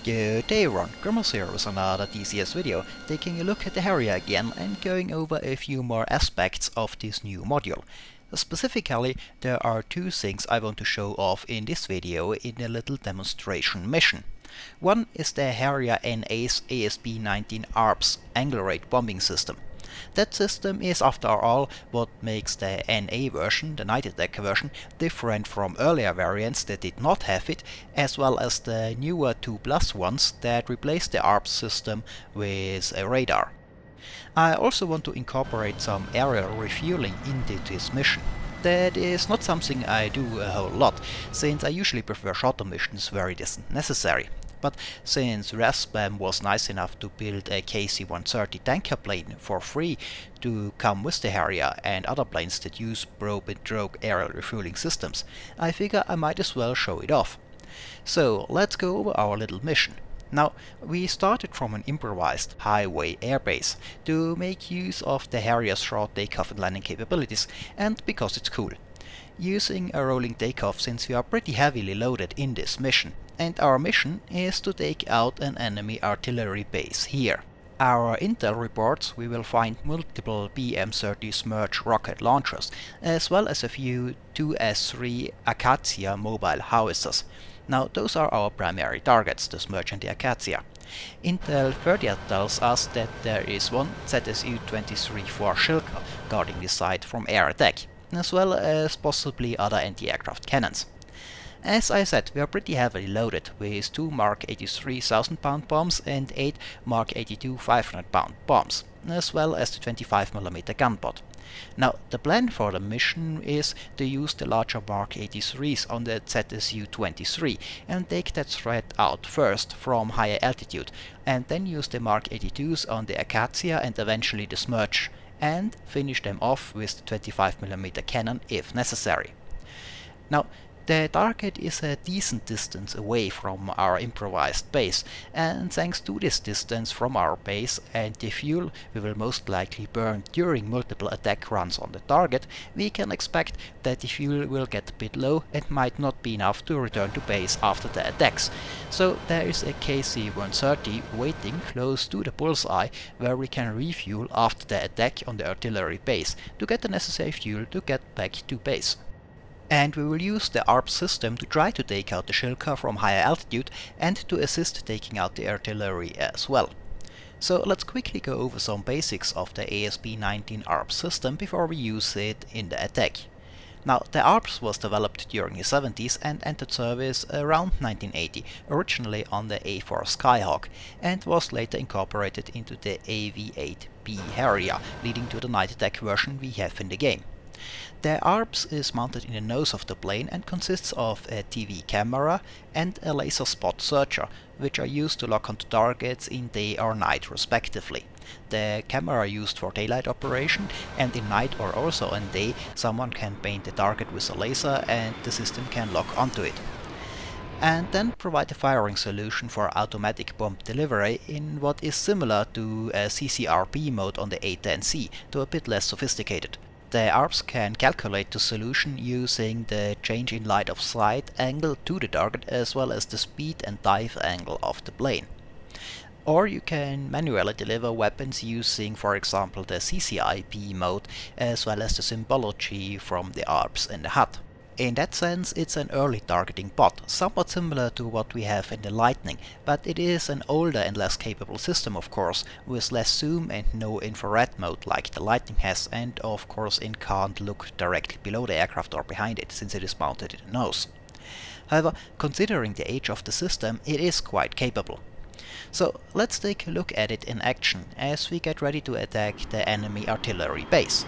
Good day everyone, Grimmels here with another DCS video, taking a look at the Harrier again and going over a few more aspects of this new module. Specifically, there are two things I want to show off in this video in a little demonstration mission. One is the Harrier NA's ASB-19 ARBS angle rate bombing system. That system is, after all, what makes the NA version, the night attack version, different from earlier variants that did not have it, as well as the newer 2+ ones that replaced the ARBS system with a radar. I also want to incorporate some aerial refueling into this mission. That is not something I do a whole lot, since I usually prefer shorter missions where it isn't necessary. But since ResBam was nice enough to build a KC-130 tanker plane for free to come with the Harrier and other planes that use probe and drogue aerial refueling systems, I figure I might as well show it off. So let's go over our little mission. Now, we started from an improvised highway airbase to make use of the Harrier's short takeoff and landing capabilities, and because it's cool. Using a rolling takeoff since we are pretty heavily loaded in this mission, and our mission is to take out an enemy artillery base here. Our intel reports we will find multiple BM-30 Smerch rocket launchers, as well as a few 2S3 Acacia mobile howitzers. Now those are our primary targets, the Smerch and the Acacia. Intel further tells us that there is one ZSU-23-4 Shilka guarding the site from air attack, as well as possibly other anti-aircraft cannons. As I said, we are pretty heavily loaded with 2 Mark 83 1000-pound bombs and 8 Mark 82 500-pound bombs, as well as the 25mm gunpowder. Now, the plan for the mission is to use the larger Mark 83s on the ZSU-23 and take that threat out first from higher altitude, and then use the Mark 82s on the Acacia and eventually the Smerch, and finish them off with the 25mm cannon if necessary. Now, the target is a decent distance away from our improvised base, and thanks to this distance from our base and the fuel we will most likely burn during multiple attack runs on the target, we can expect that the fuel will get a bit low and might not be enough to return to base after the attacks. So there is a KC-130 waiting close to the bullseye where we can refuel after the attack on the artillery base to get the necessary fuel to get back to base. And we will use the ARBS system to try to take out the Shilka from higher altitude and to assist taking out the artillery as well. So let's quickly go over some basics of the ASB-19 ARBS system before we use it in the attack. Now, the ARBS was developed during the 70s and entered service around 1980, originally on the A4 Skyhawk, and was later incorporated into the AV-8B Harrier, leading to the night attack version we have in the game. The ARBS is mounted in the nose of the plane and consists of a TV camera and a laser spot searcher, which are used to lock onto targets in day or night respectively. The camera used for daylight operation, and in night or also in day someone can paint the target with a laser and the system can lock onto it. And then provide a firing solution for automatic bomb delivery in what is similar to a CCRP mode on the A10C, though a bit less sophisticated. The ARBS can calculate the solution using the change in light of sight angle to the target as well as the speed and dive angle of the plane. Or you can manually deliver weapons using, for example, the CCIP mode as well as the symbology from the ARBS in the HUD. In that sense, it's an early targeting bot, somewhat similar to what we have in the Lightning, but it is an older and less capable system of course, with less zoom and no infrared mode like the Lightning has, and of course it can't look directly below the aircraft or behind it, since it is mounted in the nose. However, considering the age of the system, it is quite capable. So let's take a look at it in action as we get ready to attack the enemy artillery base.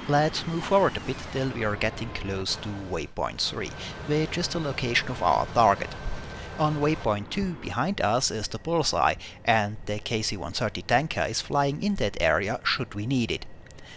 Let's move forward a bit till we are getting close to waypoint 3, which is the location of our target. On waypoint 2 behind us is the bullseye, and the KC-130 tanker is flying in that area should we need it.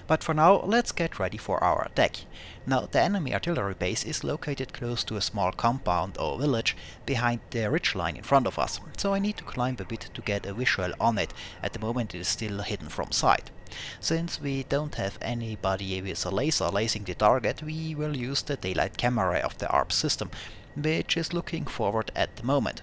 But for now, let's get ready for our attack. Now, the enemy artillery base is located close to a small compound or village behind the ridgeline in front of us, so I need to climb a bit to get a visual on it. At the moment it is still hidden from sight. Since we don't have anybody with a laser lasing the target, we will use the daylight camera of the ARBS system, which is looking forward at the moment.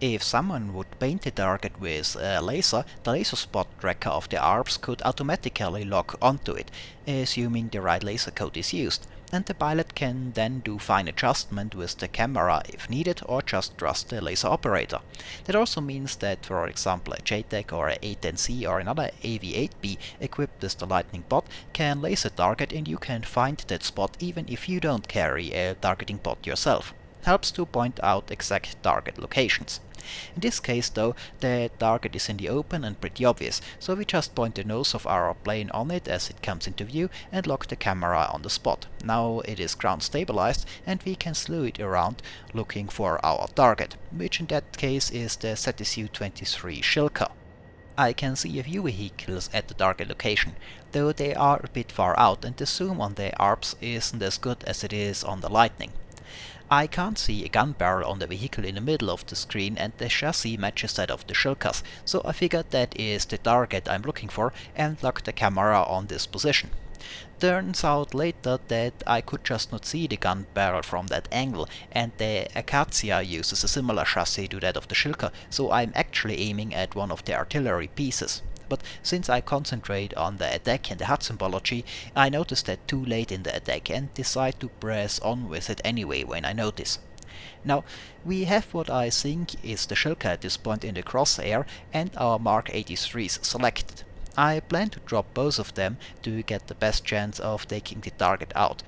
If someone would paint the target with a laser, the laser spot tracker of the ARBS could automatically lock onto it, assuming the right laser code is used, and the pilot can then do fine adjustment with the camera if needed, or just trust the laser operator. That also means that, for example, a JTAC or a A10C or another AV8B equipped with the lightning bot can laser target, and you can find that spot even if you don't carry a targeting bot yourself. Helps to point out exact target locations. In this case though, the target is in the open and pretty obvious, so we just point the nose of our plane on it as it comes into view and lock the camera on the spot. Now it is ground stabilized and we can slew it around looking for our target, which in that case is the ZSU-23 Shilka. I can see a few vehicles at the target location, though they are a bit far out and the zoom on the ARBS isn't as good as it is on the Lightning. I can't see a gun barrel on the vehicle in the middle of the screen, and the chassis matches that of the Shilkas, so I figured that is the target I'm looking for and locked the camera on this position. Turns out later that I could just not see the gun barrel from that angle, and the Acacia uses a similar chassis to that of the Shilka, so I'm actually aiming at one of the artillery pieces. But since I concentrate on the attack and the HUD symbology, I noticed that too late in the attack and decide to press on with it anyway when I notice. Now, we have what I think is the Shilka at this point in the crosshair and our Mark 83s selected. I plan to drop both of them to get the best chance of taking the target out.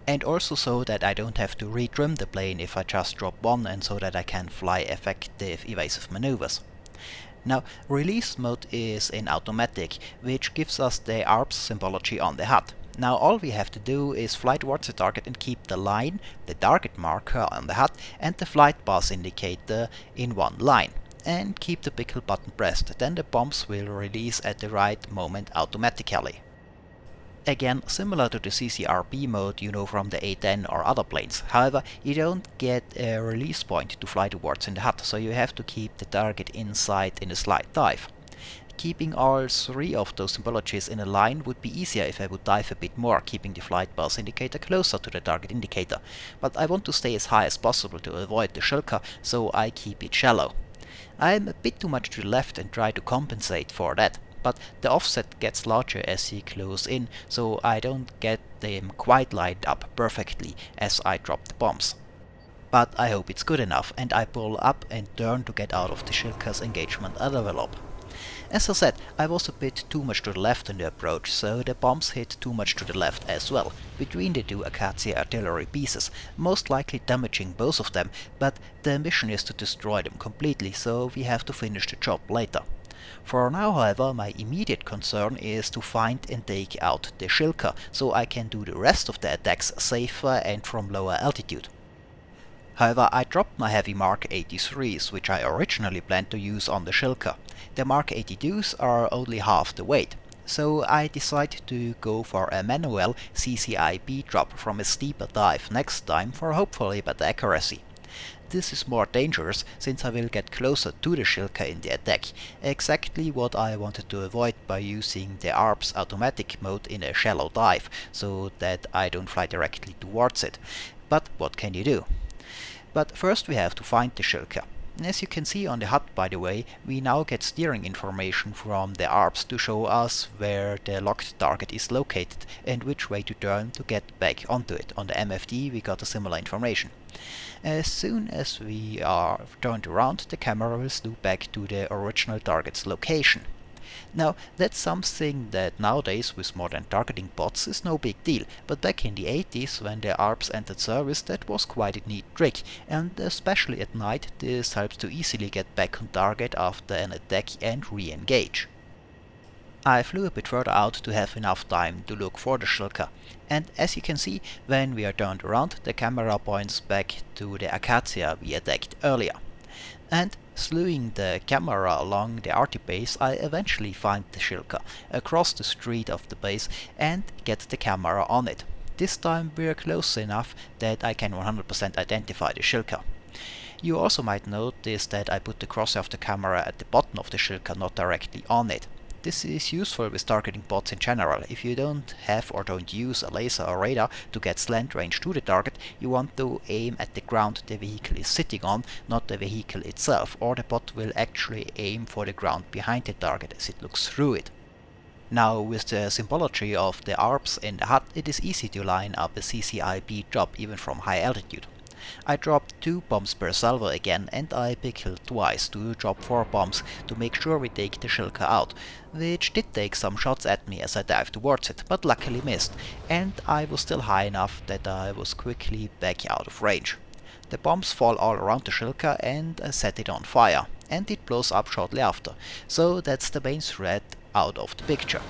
And also so that I don't have to retrim the plane if I just drop one, and so that I can fly effective evasive maneuvers. Now, release mode is in automatic, which gives us the ARBS symbology on the HUD. Now all we have to do is fly towards the target and keep the line, the target marker on the HUD, and the flight path indicator in one line. And keep the pickle button pressed, then the bombs will release at the right moment automatically. Again, similar to the CCRP mode you know from the A10 or other planes. However, you don't get a release point to fly towards in the HUD, so you have to keep the target in sight in a slight dive. Keeping all three of those symbologies in a line would be easier if I would dive a bit more, keeping the flight path indicator closer to the target indicator. But I want to stay as high as possible to avoid the Shilka, so I keep it shallow. I am a bit too much to the left and try to compensate for that. But the offset gets larger as you close in, so I don't get them quite lined up perfectly as I drop the bombs. But I hope it's good enough, and I pull up and turn to get out of the Shilka's engagement envelope. As I said, I was a bit too much to the left in the approach, so the bombs hit too much to the left as well, between the two Acacia artillery pieces, most likely damaging both of them, but the mission is to destroy them completely, so we have to finish the job later. For now, however, my immediate concern is to find and take out the Shilka, so I can do the rest of the attacks safer and from lower altitude. However, I dropped my heavy Mark 83s, which I originally planned to use on the Shilka. The Mark 82s are only half the weight, so I decided to go for a manual CCIB drop from a steeper dive next time for hopefully better accuracy. This is more dangerous since I will get closer to the Shilka in the attack, exactly what I wanted to avoid by using the ARBS automatic mode in a shallow dive, so that I don't fly directly towards it. But what can you do? But first we have to find the Shilka. As you can see on the HUD, by the way, we now get steering information from the ARBS to show us where the locked target is located and which way to turn to get back onto it. On the MFD we got a similar information. As soon as we are turned around, the camera will slew back to the original target's location. Now, that's something that nowadays with modern targeting bots is no big deal, but back in the 80s when the ARBS entered service that was quite a neat trick, and especially at night this helps to easily get back on target after an attack and re-engage. I flew a bit further out to have enough time to look for the Shilka, and as you can see, when we are turned around, the camera points back to the Acacia we attacked earlier. And slewing the camera along the RT base, I eventually find the Shilka across the street of the base and get the camera on it. This time we're close enough that I can 100% identify the Shilka. You also might notice that I put the crosshair of the camera at the bottom of the Shilka, not directly on it. This is useful with targeting bots in general. If you don't have or don't use a laser or radar to get slant range to the target, you want to aim at the ground the vehicle is sitting on, not the vehicle itself, or the bot will actually aim for the ground behind the target as it looks through it. Now, with the symbology of the ARBS in the HUD, it is easy to line up a CCIB job even from high altitude. I dropped 2 bombs per salvo again, and I pickled twice to drop 4 bombs to make sure we take the Shilka out, which did take some shots at me as I dived towards it, but luckily missed, and I was still high enough that I was quickly back out of range. The bombs fall all around the Shilka and I set it on fire, and it blows up shortly after, so that's the main threat out of the picture.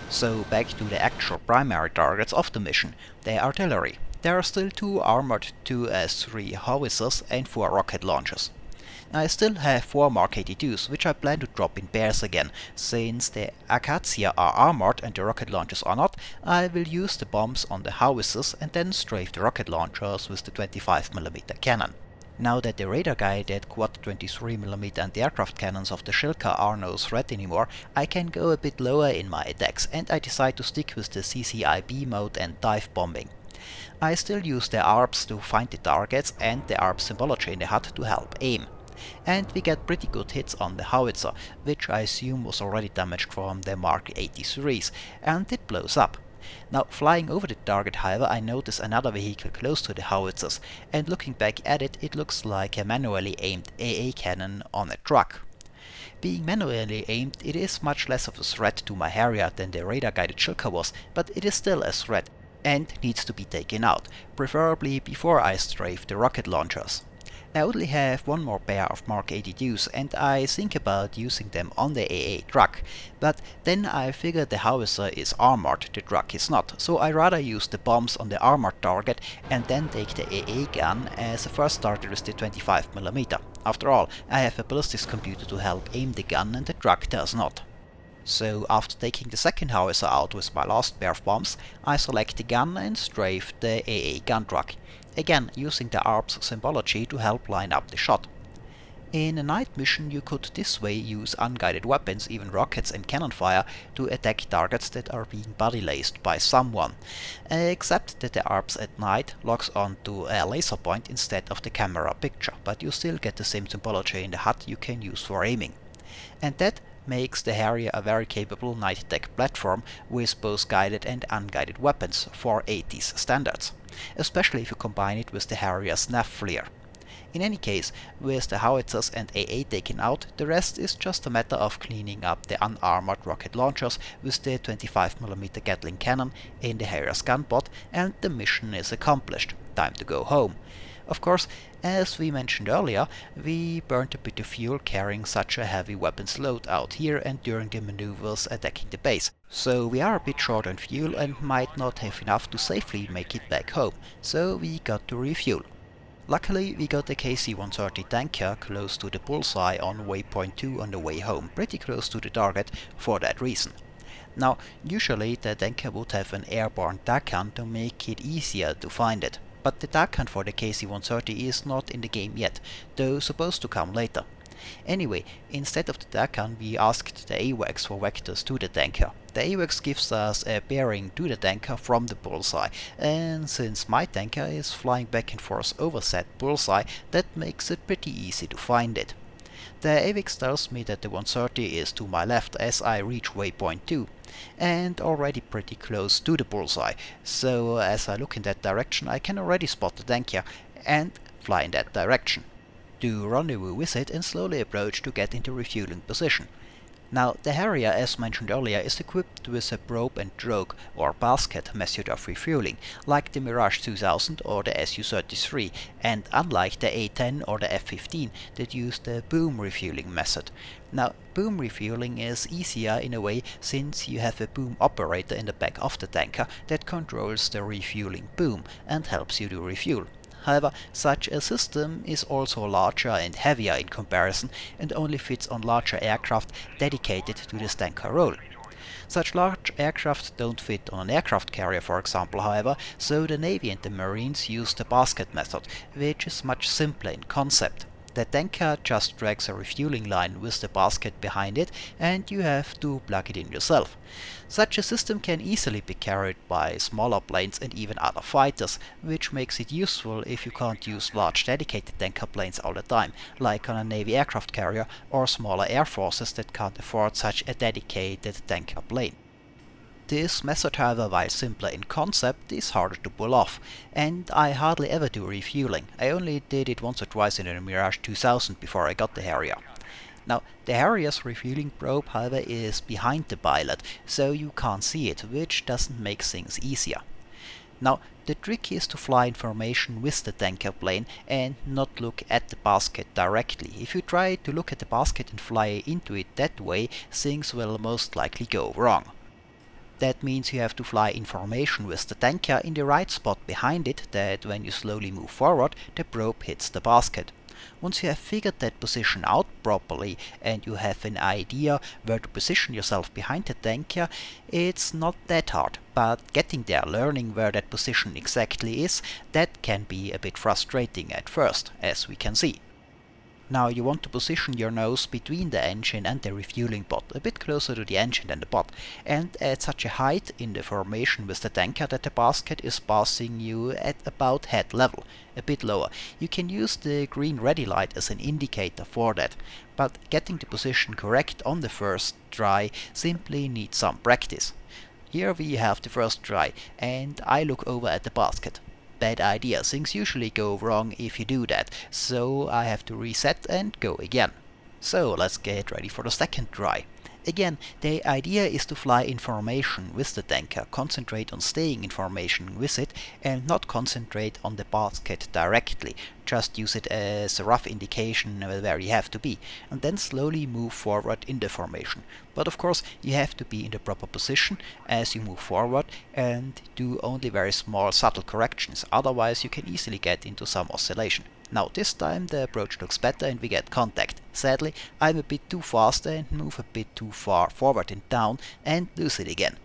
So back to the actual primary targets of the mission, the artillery. There are still 2 armored 2S3 howitzers and 4 rocket launchers. I still have 4 Mark 82s, which I plan to drop in pairs again. Since the Acacia are armored and the rocket launchers are not, I will use the bombs on the howitzers and then strafe the rocket launchers with the 25mm cannon. Now that the radar guided quad 23mm and the aircraft cannons of the Shilka are no threat anymore, I can go a bit lower in my attacks, and I decide to stick with the CCIB mode and dive bombing. I still use the ARBS to find the targets and the ARBS symbology in the HUD to help aim. And we get pretty good hits on the howitzer, which I assume was already damaged from the Mark 83s, and it blows up. Now, flying over the target, however, I notice another vehicle close to the howitzers, and looking back at it, it looks like a manually aimed AA cannon on a truck. Being manually aimed, it is much less of a threat to my Harrier than the radar-guided Shilka was, but it is still a threat and needs to be taken out, preferably before I strafe the rocket launchers. I only have 1 more pair of Mark 82s and I think about using them on the AA truck, but then I figure the howitzer is armored, the truck is not, so I rather use the bombs on the armored target and then take the AA gun as a first starter with the 25mm. After all, I have a ballistics computer to help aim the gun and the truck does not. So after taking the second howitzer out with my last pair of bombs, I select the gun and strafe the AA gun truck, again using the ARBS symbology to help line up the shot. In a night mission you could this way use unguided weapons, even rockets and cannon fire, to attack targets that are being body laced by someone, except that the ARBS at night locks onto a laser point instead of the camera picture, but you still get the same symbology in the HUD you can use for aiming. And that makes the Harrier a very capable night attack platform with both guided and unguided weapons for 80s standards, especially if you combine it with the Harrier's nav flare. In any case, with the howitzers and AA taken out, the rest is just a matter of cleaning up the unarmored rocket launchers with the 25mm Gatling cannon in the Harrier's gunpot, and the mission is accomplished. Time to go home. Of course, as we mentioned earlier, we burned a bit of fuel carrying such a heavy weapons load out here and during the maneuvers attacking the base. So we are a bit short on fuel and might not have enough to safely make it back home, so we got to refuel. Luckily, we got the KC-130 tanker close to the bullseye on waypoint 2 on the way home, pretty close to the target for that reason. Now, usually the tanker would have an airborne TACAN to make it easier to find it. But the TACAN for the KC-130 is not in the game yet, though supposed to come later. Anyway, instead of the TACAN we asked the AWACS for vectors to the tanker. The AWACS gives us a bearing to the tanker from the bullseye, and since my tanker is flying back and forth over said bullseye, that makes it pretty easy to find it. The AWACS tells me that the 130 is to my left as I reach waypoint 2, and already pretty close to the bullseye, so as I look in that direction I can already spot the tanker and fly in that direction. To rendezvous with it and slowly approach to get into refueling position. Now, the Harrier, as mentioned earlier, is equipped with a probe and drogue or basket method of refueling, like the Mirage 2000 or the Su-33, and unlike the A-10 or the F-15 that use the boom refueling method. Now, boom refueling is easier in a way since you have a boom operator in the back of the tanker that controls the refueling boom and helps you to refuel. However, such a system is also larger and heavier in comparison and only fits on larger aircraft dedicated to this tanker role. Such large aircraft don't fit on an aircraft carrier, for example, however, so the Navy and the Marines use the basket method, which is much simpler in concept. The tanker just drags a refueling line with the basket behind it, and you have to plug it in yourself. Such a system can easily be carried by smaller planes and even other fighters, which makes it useful if you can't use large dedicated tanker planes all the time, like on a Navy aircraft carrier or smaller air forces that can't afford such a dedicated tanker plane. This method, however, while simpler in concept, is harder to pull off, and I hardly ever do refueling. I only did it once or twice in a Mirage 2000 before I got the Harrier. Now, the Harrier's refueling probe, however, is behind the pilot, so you can't see it, which doesn't make things easier. Now, the trick is to fly in formation with the tanker plane and not look at the basket directly. If you try to look at the basket and fly into it that way, things will most likely go wrong. That means you have to fly in formation with the tanker in the right spot behind it, that when you slowly move forward, the probe hits the basket. Once you have figured that position out properly and you have an idea where to position yourself behind the tanker, it's not that hard, but getting there, learning where that position exactly is, that can be a bit frustrating at first, as we can see. Now you want to position your nose between the engine and the refueling pod, a bit closer to the engine than the pod, and at such a height in the formation with the tanker that the basket is passing you at about head level, a bit lower. You can use the green ready light as an indicator for that, but getting the position correct on the first try simply needs some practice. Here we have the first try, and I look over at the basket. Bad idea, things usually go wrong if you do that, so I have to reset and go again. So let's get ready for the second try. Again, the idea is to fly in formation with the tanker, concentrate on staying in formation with it and not concentrate on the basket directly, just use it as a rough indication where you have to be, and then slowly move forward in the formation. But of course you have to be in the proper position as you move forward and do only very small subtle corrections, otherwise you can easily get into some oscillation. Now this time the approach looks better and we get contact. Sadly, I'm a bit too fast and move a bit too far forward and down and lose it again.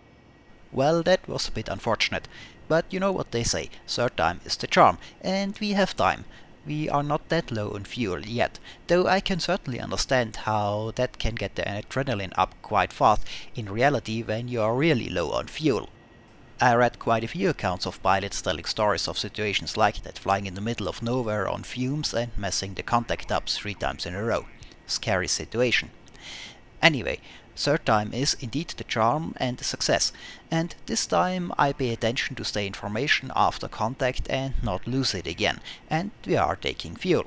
Well, that was a bit unfortunate, but you know what they say, third time is the charm, and we have time. We are not that low on fuel yet, though I can certainly understand how that can get the adrenaline up quite fast in reality when you are really low on fuel. I read quite a few accounts of pilots telling stories of situations like that, flying in the middle of nowhere on fumes and messing the contact up 3 times in a row. Scary situation. Anyway, third time is indeed the charm and the success, and this time I pay attention to stay in formation after contact and not lose it again, and we are taking fuel.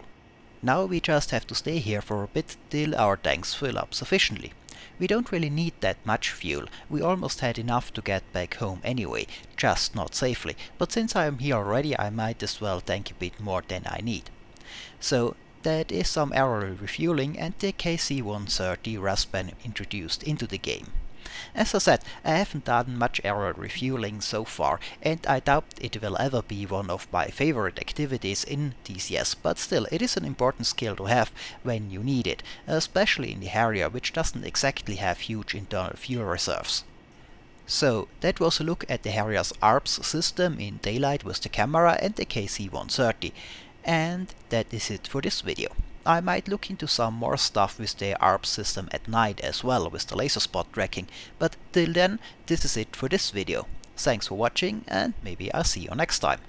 Now we just have to stay here for a bit till our tanks fill up sufficiently. We don't really need that much fuel, we almost had enough to get back home anyway, just not safely, but since I am here already I might as well tank a bit more than I need. So that is some aerial refueling and the KC-130 Raspan introduced into the game. As I said, I haven't done much aerial refueling so far, and I doubt it will ever be one of my favorite activities in DCS, but still it is an important skill to have when you need it, especially in the Harrier, which doesn't exactly have huge internal fuel reserves. So that was a look at the Harrier's ARBS system in daylight with the camera and the KC-130, and that is it for this video. I might look into some more stuff with the ARBS system at night as well with the laser spot tracking, but till then this is it for this video. Thanks for watching and maybe I'll see you next time.